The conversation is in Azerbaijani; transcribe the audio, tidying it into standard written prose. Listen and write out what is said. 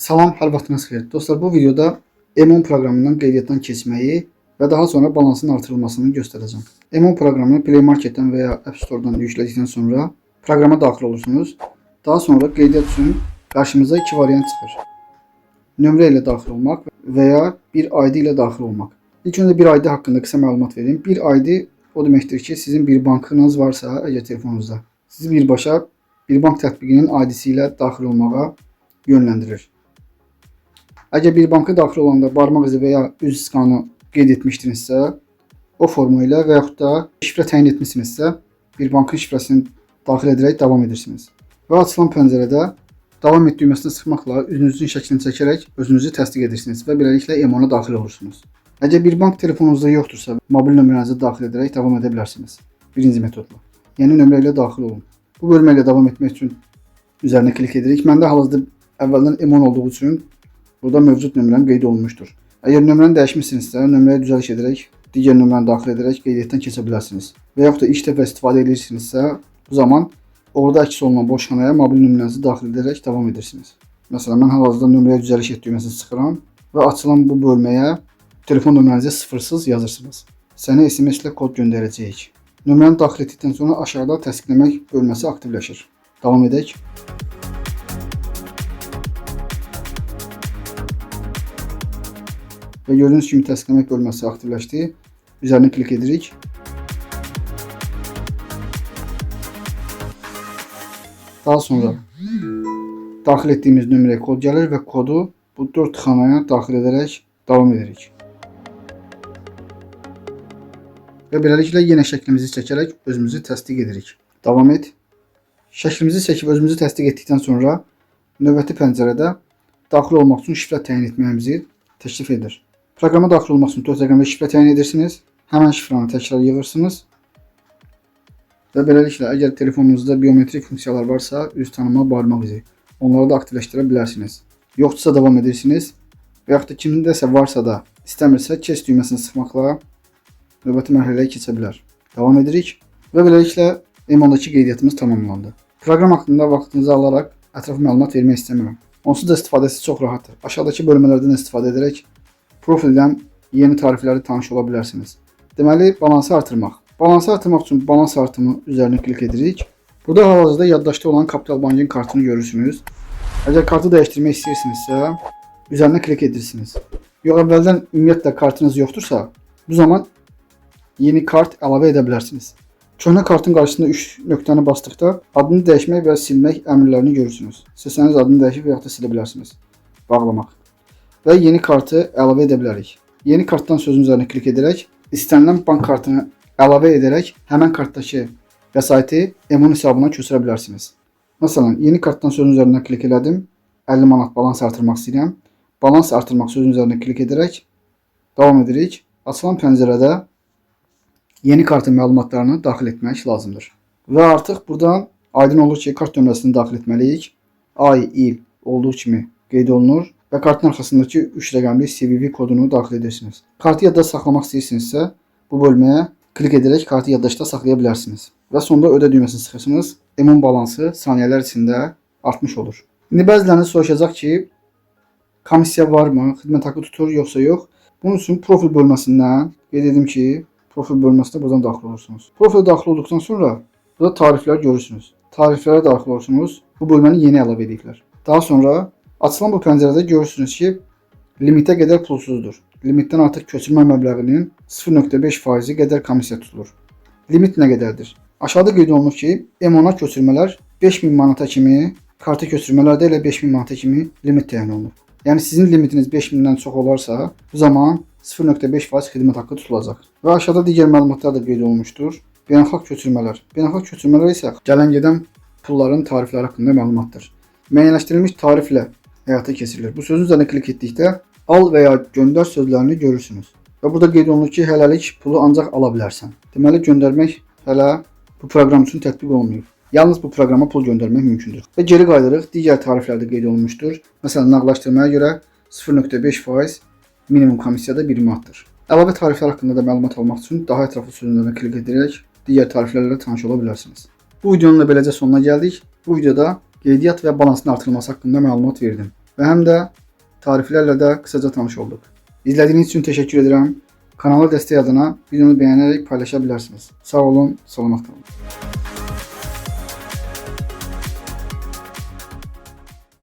Salam, hər vaxtınız xeyir. Dostlar, bu videoda M10 proqramından qeydiyyatdan keçməyi və daha sonra balansın artırılmasını göstərəcəm. M10 proqramını Play Marketdən və ya App Store-dan yüklədikdən sonra proqrama daxil olursunuz. Daha sonra qeydiyyat üçün qarşımıza iki variant çıxır. Nömrə ilə daxil olmaq və ya bir ID ilə daxil olmaq. İlk öncə bir ID haqqında qısa məlumat vereyim. Bir ID o deməkdir ki, sizin bir bankınız varsa, əgər telefonunuzda, sizi birbaşa bir bank tətbiqinin ID-si ilə daxil olmağa yönləndirir. Əgər bir banka daxil olanda barmaq izi və ya üz skanı qeyd etmişdinizsə, o formu ilə və yaxud da şifrə təyin etmişsinizsə, bir bankın şifrəsini daxil edərək davam edirsiniz. Və açılan pəncərədə davam et düyməsini sıxmaqla üzünüzün şəklini çəkərək özünüzü təsdiq edirsiniz və beləliklə M10-a daxil olursunuz. Əgər bir bank telefonunuzda yoxdursa, mobil nömrənizi daxil edərək davam edə bilərsiniz. Birinci metodla. Yəni nömrə ilə daxil olun. Bu bölmə ilə davam etmək üçün üzərinə klik edirik. Məndə hal-hazırda əvvəldən M10 olduğu üçün burada mövcud nömrəm qeyd olunmuşdur. Əgər nömrəni dəyişmişsinizsə, nömrəyə düzəliş edərək, digər nömrəni daxil edərək qeydiyyatdan keçə bilərsiniz. Və yaxud da ilk dəfə istifadə edirsinizsə, bu zaman orada əks olunan boş xanaya mobil nömrənizi daxil edərək davam edirsiniz. Məsələn, mən hal-hazırda nömrəyə düzəliş et düyməsini sıxıram və açılan bu bölməyə telefon nömrənizi sıfırsız yazırsınız. Sənə SMS ilə kod göndərəcəyik. Nömrəni daxil etdikdən sonra aşağıda təsdiqləmək bölməsi aktivləşir. Davam edək. Və gördüyünüz kimi təsdiqləmək bölməsi aktivləşdi. Üzərinə klik edirik. Daha sonra daxil etdiyimiz nömrəyə kod gəlir və kodu bu 4 xanaya daxil edərək davam edirik. Və beləliklə yenə şəklimizi çəkərək özümüzü təsdiq edirik. Davam et. Şəklimizi çəkib özümüzü təsdiq etdikdən sonra növbəti pəncərədə daxil olmaq üçün şifrə təyin etməyimizi təklif edir. Proqrama daxil olmaq üçün 4 rəqəmli şifrə təyin edirsiniz. Həmən şifrəni təkrar yığırsınız. Və beləliklə, əgər telefonunuzda biometrik funksiyalar varsa, üz tanıma, barmaq izi, onları da aktivləşdirə bilərsiniz. Yoxdursa davam edirsiniz. Və yaxud da kimindəsə varsa da istəmirsə, keç düyməsini sıxmaqla növbəti mərhələyə keçə bilər. Davam edirik. Və beləliklə, M10-dakı qeydiyyatımız tamamlandı. Proqram haqqında vaxtınızı alaraq ətraflı məlumat vermək istəmirəm. Onsuz da istifadəsi çox rahatdır. Aşağıdakı bölmələrdən istifadə edərək profildən yeni tarifləri tanış ola bilərsiniz. Deməli, balansı artırmaq. Balansı artırmaq üçün balans artımı üzərinə klik edirik. Burada hal-hazırda yaddaşda olan Capital Bank'ın kartını görürsünüz. Əgər kartı dəyişdirmək istəyirsinizsə, üzərinə klik edirsiniz. Yox, əvvəldən ümumiyyətlə kartınız yoxdursa, bu zaman yeni kart əlavə edə bilərsiniz. Köhnə kartın qarşısında 3 nöqtəni basdıqda adını dəyişmək və silmək əmrlərini görürsünüz. İstəsəniz adını dəyişib və yaxud da silə bilərsiniz. Bağlamaq. Və yeni kartı əlavə edə bilərik. Yeni kartdan sözün üzərinə klik edərək, istənilən bank kartını əlavə edərək həmən kartdakı vəsaiti M10 hesabına köçürə bilərsiniz. Məsələn, yeni kartdan sözün üzərinə klik elədim. 50 manat balans artırmaq istəyirəm. Balans artırmaq sözün üzərinə klik edərək davam edirik. Açılan pəncərədə yeni kartın məlumatlarını daxil etmək lazımdır. Və artıq buradan aydın olur ki, kart nömrəsini daxil etməliyik. Ay, il olduğu kimi qeyd olunur və kartın arxasındakı 3 rəqəmli CVV kodunu daxil edirsiniz. Kartı yadda saxlamaq istəyirsinizsə, bu bölməyə klik edərək kartı yaddaşda saxlaya bilərsiniz. Və sonda ödə düyməsini sıxırsınız. M10 balansı saniyələr içində artmış olur. İndi bəziləriniz soruşacaq ki, komissiya varmı, xidmət haqqı tutur, yoxsa yox? Bunun üçün profil bölməsindən qeyd edim ki, profil bölməsinə buradan daxil olursunuz. Profil daxil olduqdan sonra burada tariflər görürsünüz. Tariflərə daxil olursunuz. Bu bölməni yeni əlavə ediblər. Daha sonra açılan bu pəncərədə görürsünüz ki, limitə qədər pulsuzdur. Limitdən artıq köçürmə məbləğinin 0.5% qədər komissiya tutulur. Limit nə qədərdir? Aşağıda qeyd olunur ki, M10-a köçürmələr 5000 manata kimi, karta köçürmələrdə elə 5000 manata kimi limit təyin olunur. Yəni sizin limitiniz 5000-dən çox olarsa, bu zaman 0.5% xidmət haqqı tutulacaq. Və aşağıda digər məlumatlar da qeyd olunmuşdur. Beynəlxalq köçürmələr. Beynəlxalq köçürmələr isə gələn gedən pulların tarifləri haqqında məlumatdır. Müəyyənləşdirilmiş tariflə həyata keçirilir. Bu sözün üzərinə klik etdikdə al və ya göndər sözlərini görürsünüz. Və burada qeyd olunur ki, hələlik pulu ancaq ala bilərsən. Deməli, göndərmək hələ bu proqram üçün tətbiq olunmayıb. Yalnız bu proqrama pul göndərmək mümkündür. Və geri qayıdırıq. Digər tariflərdə qeyd olunmuşdur. Məsələn, nağdlaşdırmaya görə 0.5% minimum komissiyada 1 manatdır. Əlavə tariflər haqqında da məlumat almaq üçün daha ətraflı sözlərə klik edərək digər tariflərlə tanış ola bilərsiniz. Bu videonun da beləcə sonuna gəldik. Bu videoda qeydiyyat və balansın artırılması haqqında məlumat verdim. və həm də tariflərlə də qısaca tanış olduq. İzlədiyiniz üçün təşəkkür edirəm. Kanala dəstək adına videonu bəyənərək paylaşa bilərsiniz. Sağ olun, salamat qalın.